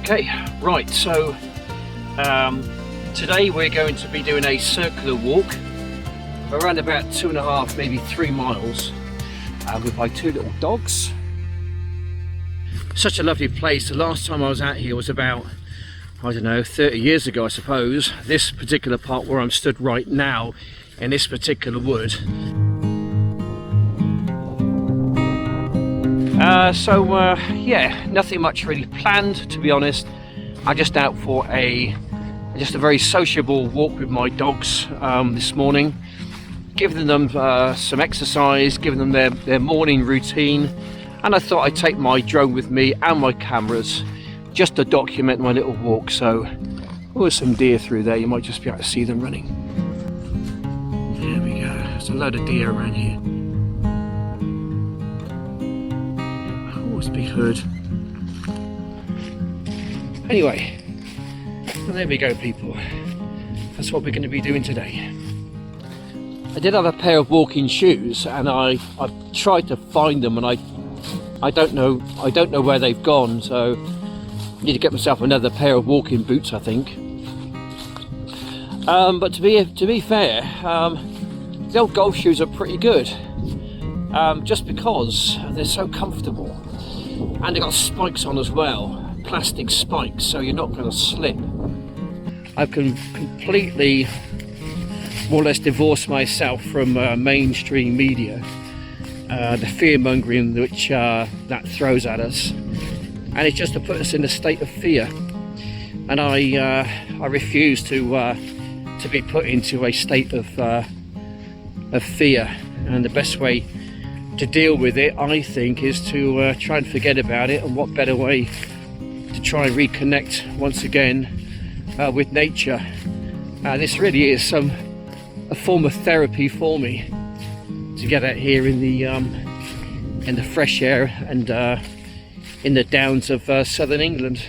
Okay, right, so today we're going to be doing a circular walk around about 2.5, maybe 3 miles with my 2 little dogs. Such a lovely place. The last time I was out here was about, I don't know, 30 years ago, I suppose. This particular part where I'm stood right now in this particular wood. Yeah, nothing much really planned, to be honest. I'm just out for just a very sociable walk with my dogs this morning, giving them some exercise, giving them their morning routine. And I thought I'd take my drone with me and my cameras just to document my little walk. So there's some deer through there, you might just be able to see them running. There we go, there's a load of deer around here. To be heard. Anyway, well, there we go, people. That's what we're going to be doing today. I did have a pair of walking shoes, and I've tried to find them, and I don't know where they've gone. So I need to get myself another pair of walking boots, I think. But to be fair, the old golf shoes are pretty good, just because they're so comfortable. And they've got spikes on as well, plastic spikes, so you're not going to slip. I've completely, more or less, divorced myself from mainstream media, the fear-mongering which that throws at us, and it's just to put us in a state of fear. And I refuse to be put into a state of fear. And the best way to deal with it, I think, is to try and forget about it. And what better way to try and reconnect once again with nature. This really is a form of therapy for me, to get out here in the fresh air and in the downs of southern England.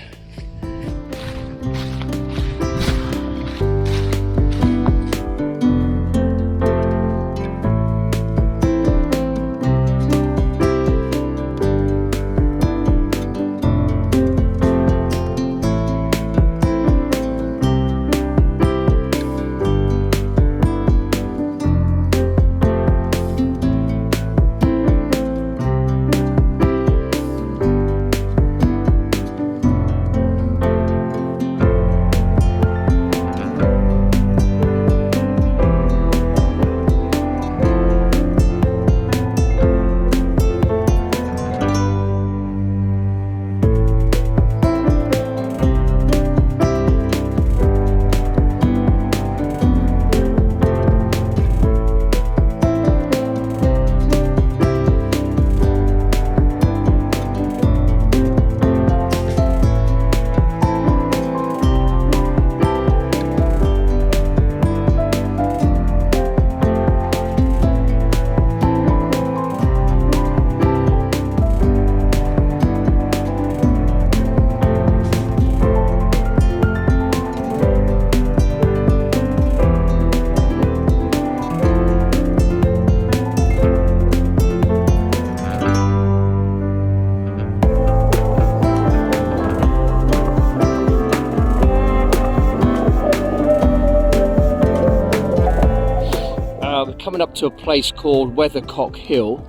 Coming up to a place called Weathercock Hill.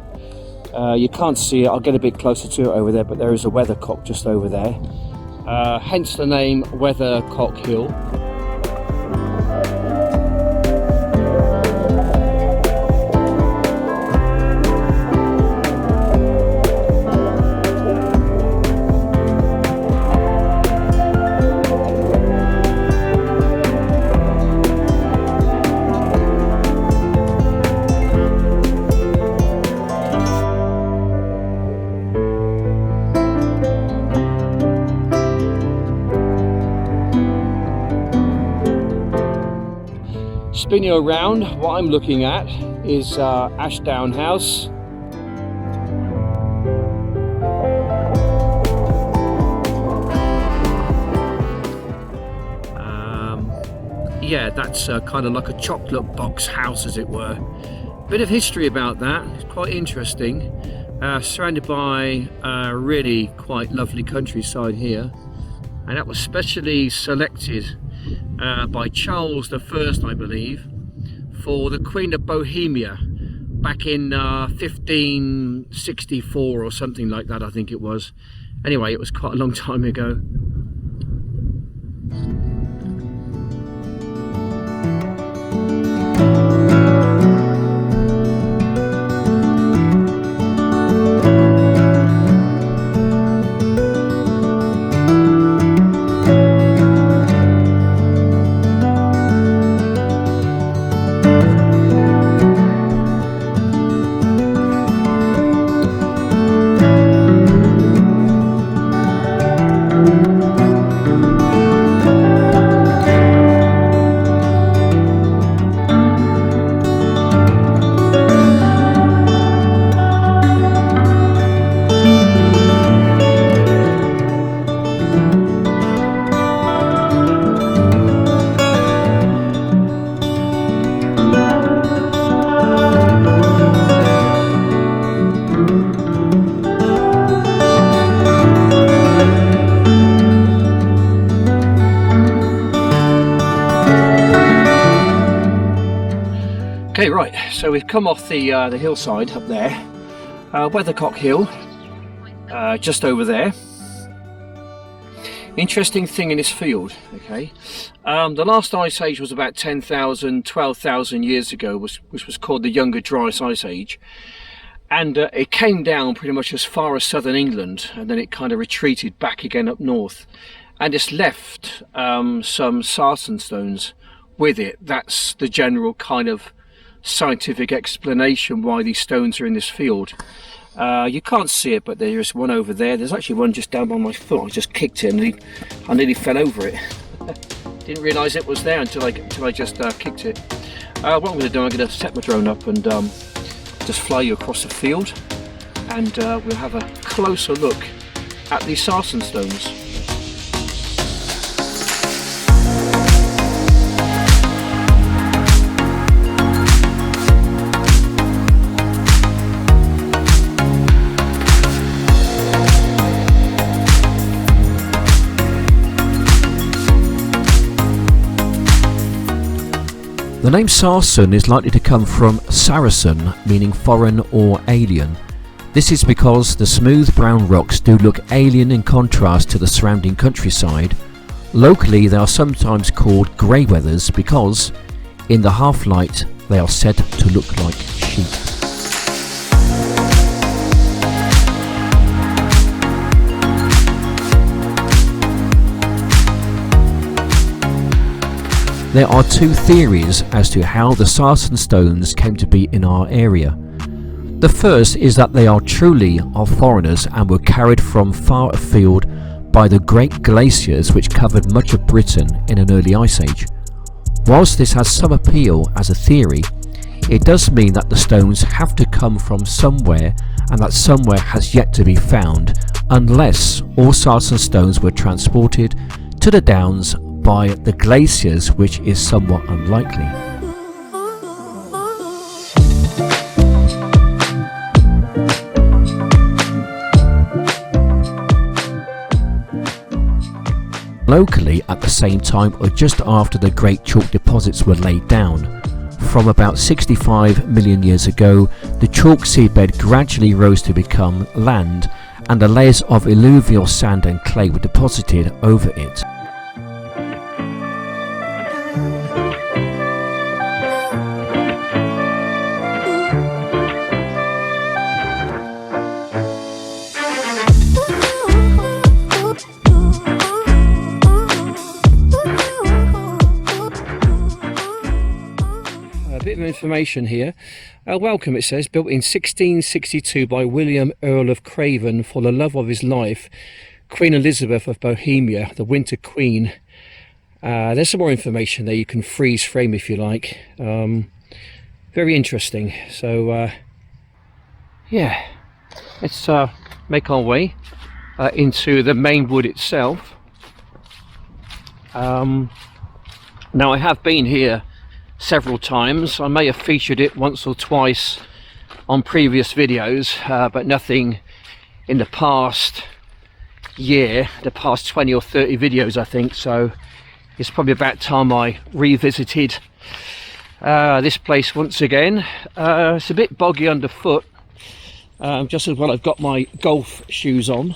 You can't see it, I'll get a bit closer to it over there, but there is a weathercock just over there. Hence the name Weathercock Hill. Spinning around, what I'm looking at is Ashdown House. Yeah, that's kind of like a chocolate box house, as it were. Bit of history about that, it's quite interesting. Surrounded by really quite lovely countryside here. and that was specially selected by Charles I, I believe, for the Queen of Bohemia back in 1564 or something like that, I think it was. Anyway, it was quite a long time ago. Okay, right, so we've come off the hillside up there, Weathercock Hill, just over there. Interesting thing in this field, okay, the last ice age was about 10,000, 12,000 years ago, which was called the Younger Dryas Ice Age, and it came down pretty much as far as southern England, and then it kind of retreated back again up north, and it's left some sarsen stones with it. That's the general kind of scientific explanation why these stones are in this field. You can't see it, but there is one over there. There's actually one just down by my foot. I just kicked it and I nearly fell over it. Didn't realise it was there until I just kicked it. What I'm going to do, I'm going to set my drone up and just fly you across the field, and we'll have a closer look at these sarsen stones. The name Sarsen is likely to come from Saracen, meaning foreign or alien. This is because the smooth brown rocks do look alien in contrast to the surrounding countryside. Locally they are sometimes called grey weathers because, in the half-light, they are said to look like sheep. There are two theories as to how the sarsen stones came to be in our area. The first is that they are truly of foreigners and were carried from far afield by the great glaciers which covered much of Britain in an early ice age. Whilst this has some appeal as a theory, it does mean that the stones have to come from somewhere, and that somewhere has yet to be found, unless all sarsen stones were transported to the Downs by the glaciers, which is somewhat unlikely. Locally, at the same time or just after the great chalk deposits were laid down, from about 65 million years ago, the chalk seabed gradually rose to become land, and the layers of alluvial sand and clay were deposited over it. Bit of information here. Welcome, it says, built in 1662 by William Earl of Craven for the love of his life, Queen Elizabeth of Bohemia, the Winter Queen. There's some more information there. You can freeze frame if you like. Very interesting. So yeah, let's make our way into the main wood itself. Now, I have been here several times. I may have featured it once or twice on previous videos, but nothing in the past year, the past 20 or 30 videos I think, so it's probably about time I revisited this place once again. It's a bit boggy underfoot, just as well I've got my golf shoes on.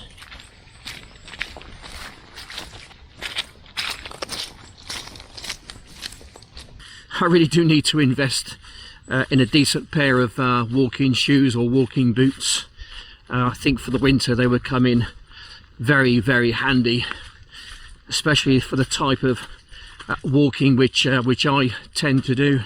I really do need to invest in a decent pair of walking shoes or walking boots. I think for the winter they would come in very, very handy, especially for the type of walking which I tend to do.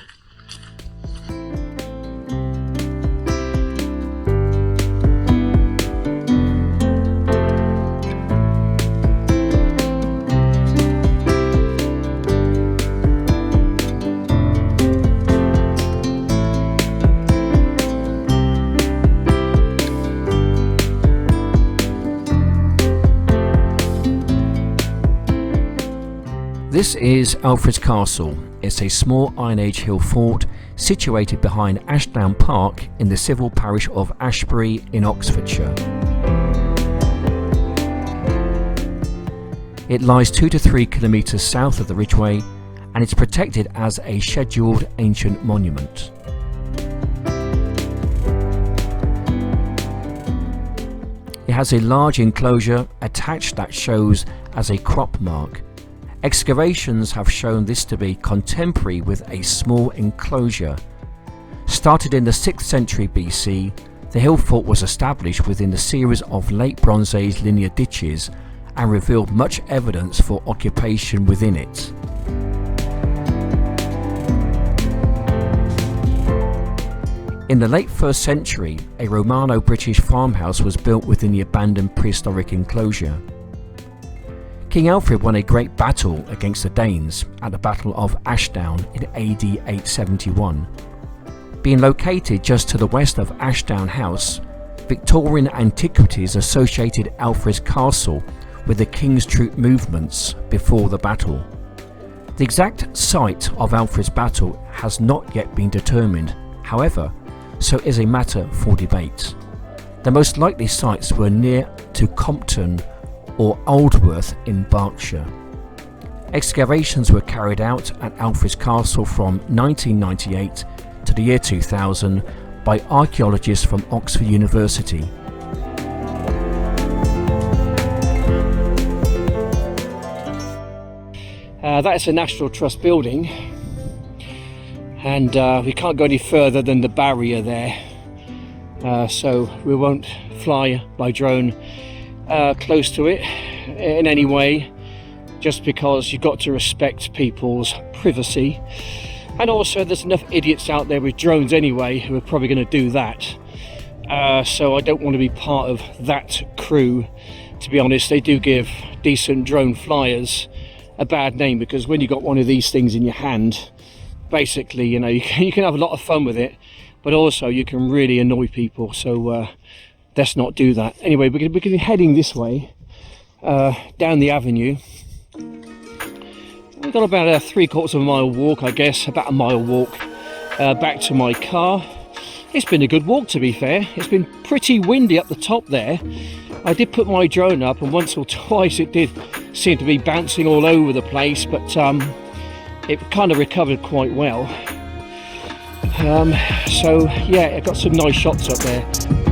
This is Alfred's Castle. It's a small Iron Age hill fort situated behind Ashdown Park in the civil parish of Ashbury in Oxfordshire. It lies 2 to 3 kilometres south of the Ridgeway and it's protected as a scheduled ancient monument. It has a large enclosure attached that shows as a crop mark. Excavations have shown this to be contemporary with a small enclosure. Started in the 6th century BC, the hill fort was established within a series of late Bronze Age linear ditches and revealed much evidence for occupation within it. In the late 1st century, a Romano-British farmhouse was built within the abandoned prehistoric enclosure. King Alfred won a great battle against the Danes at the Battle of Ashdown in AD 871. Being located just to the west of Ashdown House, Victorian antiquities associated Alfred's castle with the king's troop movements before the battle. The exact site of Alfred's battle has not yet been determined, however, so is a matter for debate. The most likely sites were near to Compton or Aldworth in Berkshire. Excavations were carried out at Alfred's Castle from 1998 to the year 2000 by archaeologists from Oxford University. That's a National Trust building, and we can't go any further than the barrier there, so we won't fly by drone close to it in any way, just because you've got to respect people's privacy. And also there's enough idiots out there with drones anyway who are probably going to do that, so I don't want to be part of that crew. To be honest, they do give decent drone flyers a bad name, because when you've got one of these things in your hand, basically, you know, you can have a lot of fun with it, but also you can really annoy people, so let's not do that. Anyway, we're going to be heading this way, down the avenue. We've got about a 3/4 of a mile walk, I guess, about a mile walk back to my car. It's been a good walk, to be fair. It's been pretty windy up the top there. I did put my drone up, and once or twice it did seem to be bouncing all over the place, but it kind of recovered quite well. So yeah, I got some nice shots up there.